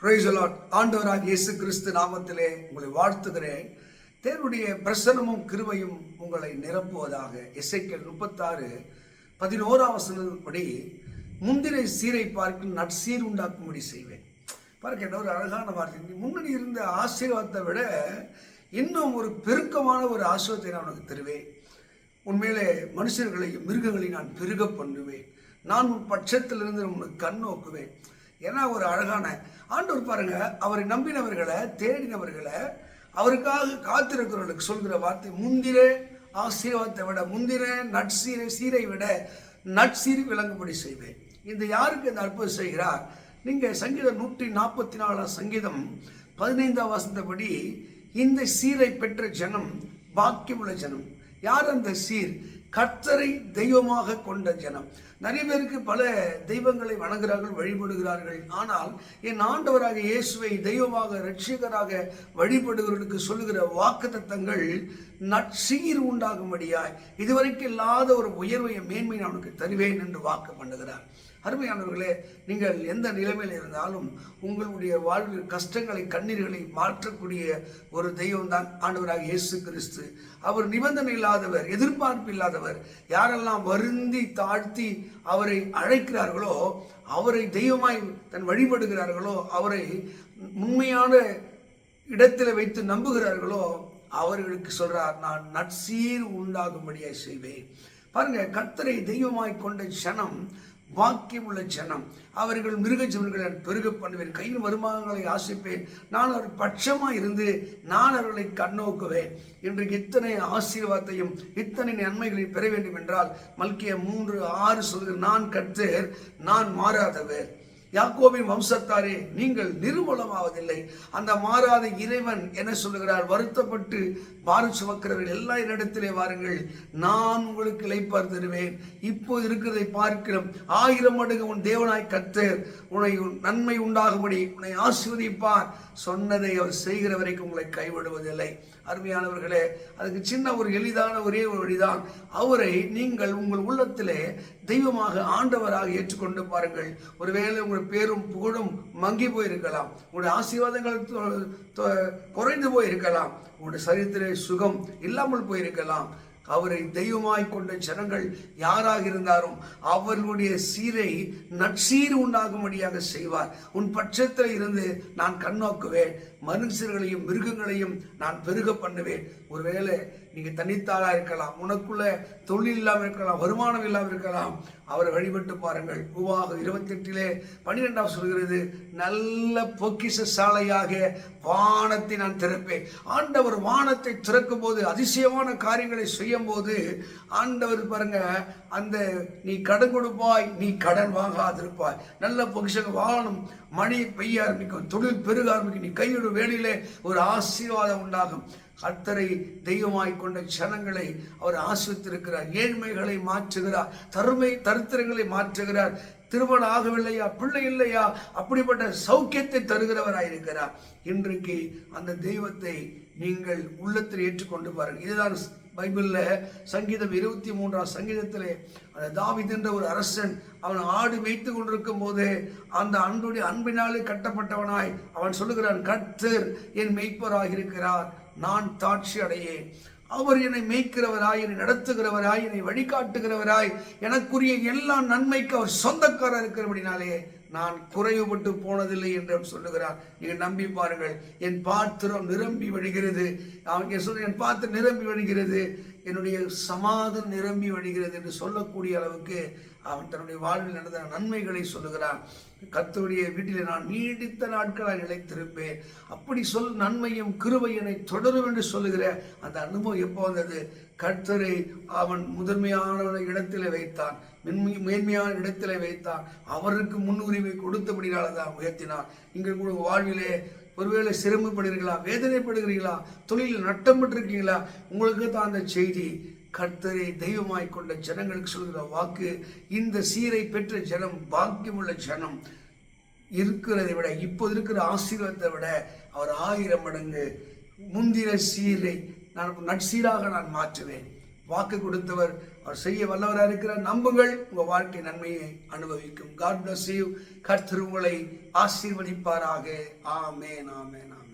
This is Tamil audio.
Praise the Lord. ஆண்டவராகிய இயேசு கிறிஸ்து நாமத்திலே உங்களை வாழ்த்துகிறேன். தேவனுடைய பிரசன்னமும் கிருபையும் உங்களை நிரப்புவதாக. எசேக்கியேல் 36:11 முந்தினை சீரை பார்க்க நற்சீர் உண்டாக்கும்படி செய்வேன். பார்க்க என்ன ஒரு அழகான வார்த்தை. முன்னாடி இருந்த ஆசீர்வாதத்தை விட இன்னும் ஒரு பெருக்கமான ஒரு ஆசீர்வாதத்தை நான் உனக்கு தருவேன். உண்மையிலே மனுஷர்களையும் மிருகங்களையும் நான் பெருக பண்ணுவேன். நான் உன் பட்சத்திலிருந்து உனக்கு கண் நோக்குவேன். ஏன்னா ஒரு அழகான ஆண்டவர் பாருங்க, அவரை நம்பினவர்களை தேடினவர்களை அவருக்காக காத்திருக்கிறவர்களுக்கு சொல்கிற வார்த்தை, முந்திர ஆசீர்வாதத்தை விட முந்திர சீரை விட நற்சீர் விளங்கும்படி செய்வேன். இந்த யாருக்கு இந்த அற்புதம் செய்கிறார்? நீங்க சங்கீதம் 144 சங்கீதம் 15 வசனப்படி இந்த சீரை பெற்ற ஜனம் பாக்கியமுள்ள ஜனம். யார் அந்த சீர்? கர்த்தரை தெய்வமாக கொண்ட ஜனம். நிறைய பேருக்கு பல தெய்வங்களை வணங்குகிறார்கள், வழிபடுகிறார்கள். ஆனால் என் ஆண்டவராக இயேசுவை தெய்வமாக இரட்சகராக வழிபடுகிறவர்களுக்கு சொல்லுகிற வாக்குத்தத்தங்கள் நற்சீர் உண்டாகும்படியாய் இதுவரைக்கும் இல்லாத ஒரு உயர்வை மேன்மை நான் உனக்கு தருவேன் என்று வாக்கு பண்ணுகிறார். அருமையானவர்களே, நீங்கள் எந்த நிலைமையில் இருந்தாலும் உங்களுடைய வாழ்வில் கஷ்டங்களை கண்ணீர்களை மாற்றக்கூடிய ஒரு தெய்வம் தான் ஆண்டவராக இயேசு கிறிஸ்து. அவர் நிபந்தனை இல்லாதவர், எதிர்பார்ப்பு இல்லாதவர். யாரெல்லாம் வருந்தி தாழ்த்தி அவரை அழைக்கிறார்களோ, அவரை தெய்வமாய் தன் வழிபடுகிறார்களோ, அவரை உண்மையான இடத்தில் வைத்து நம்புகிறார்களோ, அவர்களுக்கு சொல்றார், நான் நற்சீர் உண்டாகும்படியாய் செய்வேன். பாருங்க, கர்த்தரை தெய்வமாய் கொண்ட ஜனம் வாக்கியம் உள்ள ஜனம். அவர்கள் மிருக ஜீவன்களை பெருக பண்ணுவேன். கையில் வருமானங்களை ஆசிப்பேன். நான் அவர் பட்சமாக இருந்து நான் அவர்களை கண்ணோக்குவேன். இன்றைக்கு இத்தனை ஆசீர்வாதத்தையும் இத்தனை நன்மைகளை பெற வேண்டும் என்றால் மல்கியா 3:6 சொல்கிற, நான் கர்த்தர், நான் மாறாதவர். யாக்கோபின் வம்சத்தாரே, நீங்கள் நிர்மூலமாவதில்லை. அந்த மாறாத இறைவன் என்ன சொல்லுகிறார்? வருத்தப்பட்டு பாரம் சுமக்கிறவர்கள் எல்லா இடத்திலே வாருங்கள், நான் உங்களுக்கு இளைப்பார் தருவேன். இப்போது இருக்கிறதை பார்க்கிறோம் 1000 மடங்கு உன் தேவனாய் கர்த்தர் உன்னை நன்மை உண்டாகும்படி உன்னை ஆசீர்வதிப்பார். சொன்னதை அவர் செய்கிற வரைக்கும் உங்களை கைவிடுவதில்லை. அருமையானவர்களே, அதுக்கு சின்ன ஒரு எளிதான ஒரே ஒரு வழிதான். அவரை நீங்கள் உங்கள் உள்ளத்திலே தெய்வமாக ஆண்டவராக ஏற்றுக்கொண்டு பாருங்கள். ஒருவேளை உங்கள் பேரும் புகழும் மங்கி போயிருக்கலாம், உங்களுடைய ஆசீர்வாதங்கள் குறைந்து போயிருக்கலாம், உங்களுடைய சரீரத்திலே சுகம் இல்லாமல் போயிருக்கலாம். அவரை தெய்வமாய் கொண்ட ஜனங்கள் யாராக இருந்தாலும் அவர்களுடைய சீரை நற்சீர் உண்டாகும்படியாக செய்வார். உன் பட்சத்தில் இருந்து நான் கண்ணோக்குவேன். மனுஷர்களையும் மிருகங்களையும் நான் பெருக பண்ணுவேன். ஒருவேளை நீங்க தனித்தாளா இருக்கலாம், உனக்குள்ள தொழில் இல்லாமல் இருக்கலாம், வருமானம் இல்லாமல் இருக்கலாம். அவரை வழிபட்டு பாருங்கள். உபாகம் 28:12 சொல்கிறது, நல்ல பொக்கிஷ சாலையாக வானத்தை நான் திறப்பேன். ஆண்டவர் வானத்தை திறக்கும் போது, அதிசயமான காரியங்களை செய்யும் போது ஆண்டவர் பாருங்க, அந்த நீ கடன் கொடுப்பாய், நீ கடன் வாங்காதிருப்பாய். நல்ல பொக்கிஷங்க வானம் மழை பெய்ய ஆரம்பிக்கும், தொழில் பெருக ஆரம்பிக்கும், நீ கையோடு வேலையிலே ஒரு ஆசீர்வாதம் உண்டாகும். கர்த்தரை தெய்வமாய் கொண்ட ஜனங்களை அவர் ஆசிரித்திருக்கிறார். ஏழ்மைகளை மாற்றுகிறார், தரித்திரங்களை மாற்றுகிறார். திருமணம் ஆகவில்லையா, பிள்ளை இல்லையா, அப்படிப்பட்ட சௌக்கியத்தை தருகிறவராயிருக்கிறார். இன்றைக்கு அந்த தெய்வத்தை நீங்கள் உள்ளத்தில் ஏற்றுக்கொண்டு பாருங்கள். இதுதான் பைபிள்ல சங்கீதம் 23 சங்கீதத்திலே அந்த தாவீது என்ற ஒரு அரசன் அவன் ஆடு மேய்த்து கொண்டிருக்கும் போது அந்த அன்பினாலே கட்டப்பட்டவனாய் அவன் சொல்லுகிறான், கர்த்தர் என் மேய்ப்பராக இருக்கிறார், நான் தாட்சி அடையேன். அவர் என்னை மேய்க்கிறவராய், என்னை நடத்துகிறவராய், என்னை வழிகாட்டுகிறவராய், எனக்குரிய எல்லா நன்மைக்கு அவர் சொந்தக்காரர் இருக்கிறபடினாலே நான் குறைவுபட்டு போனதில்லை என்று சொல்லுகிறார். நீங்கள் நம்பி பாருங்கள். என் பாத்திரம் நிரம்பி வழிகிறது. அவங்க சொல்ற, என் பாத்திரம் நிரம்பி வழிகிறது, என்னுடைய சமாதானம் நிரம்பி வழிகிறது என்று சொல்லக்கூடிய அளவுக்கு அவன் தன்னுடைய வாழ்வில் நடந்த நன்மைகளை சொல்லுகிறான். கர்த்தருடைய வீட்டிலே நான் நீடித்த நாட்களாக நிலைத்திருப்பேன். அப்படி நன்மையும் கிருபையினை தொடரும் என்று சொல்லுகிற அந்த அனுபவம் எப்போ வந்தது? கர்த்தரை அவன் முதன்மையான இடத்திலே வைத்தான், மேன்மையான இடத்திலே வைத்தான். அவருக்கு முன்னுரிமை கொடுத்தபடினால்தான் உயர்த்தினான். நீங்கள் கூட வாழ்விலே ஒருவேளை சிரமப்படுகிறீர்களா, வேதனைப்படுகிறீர்களா, தொழிலில் நட்டம் பெற்றிருக்கீங்களா, உங்களுக்கு தான் அந்த செய்தி. கர்த்தரை தெய்வமாய் கொண்ட ஜனங்களுக்கு சொல்கிற வாக்கு, இந்த சீரை பெற்ற ஜனம் பாக்கியமுள்ள ஜனம். இருக்கிறதை விட, இப்போது இருக்கிற ஆசீர்வாதத்தை விட அவர் 1000 மடங்கு முந்தின சீரை நான் நற்சீராக நான் மாற்றுவேன். வாக்கு கொடுத்தவர், அவர் செய்ய வல்லவராக இருக்கிறார். நம்புங்கள், உங்கள் வாழ்க்கை நன்மையை அனுபவிக்கும். God bless you. கர்த்தர் உங்களை ஆசீர்வதிப்பாராக. ஆமென், ஆமென், ஆமென்.